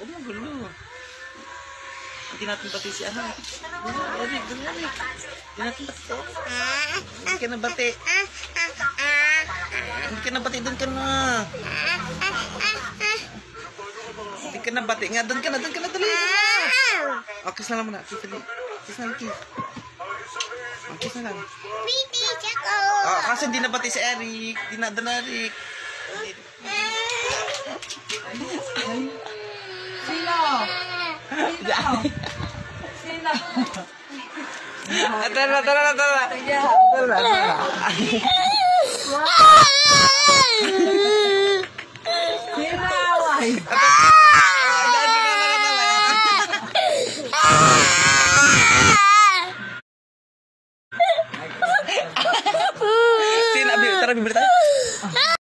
Oh, magulo. Hindi natin pati si ano. Eric. Hindi natin pati ito. Hindi ka na bati. Hindi ka na bati. Doon ka na. Hindi ka na bati. Nga, doon ka na. Dali. Oh, kiss na lang muna. Kiss na lang. Kiss na lang. Oh, kasi hindi na bati si Eric. Hindi na doon Eric. Sino? Tara. Sinaway. Tara, bibili tayo.